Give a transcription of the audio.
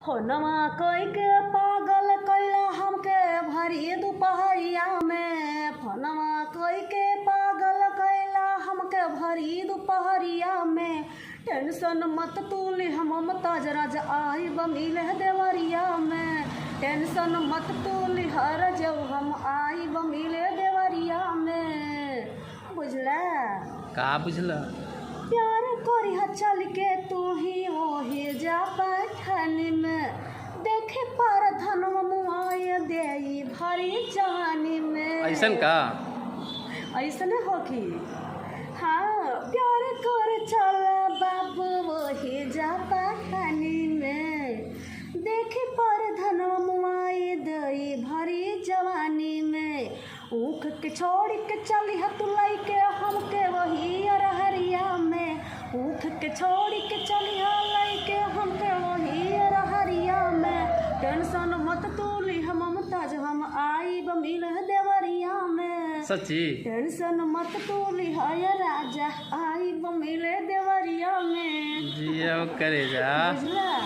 फोनमा कोई के पागल कैला हमके भरी दोपहरिया में। फोनमा कोई के पागल कैला हमके भरी दोपहरिया में। टेंशन मत तूली हम ममताज राज आई बमिले देवरिया में। टेंशन मत तूली हर जब हम आई बमिले देवरिया में। बुझला का बुझला? प्यार करी चल के तू ही ओही जा पैठनी में। देखे पर धनवा मुआए देई भरी जवानी में। ऐसन का? ऐसन हो कि हाँ प्यार कर चल बाबू वही जा पैठनी में। देखे पर धनवा मुआए देई भरी जवानी में। ऊख के छोड़ के चली तू लैके हमके वही अरहरिया में। ऊख के छोड़ के चली लैके हमके वही अरहरिया में। टेंशन मत तूली हम ममताज हम आई बमिल देवरिया में। सच्ची? टेंशन मत तूली है राजा आई बमिल देवरिया में। जियो करे जा। बुझला?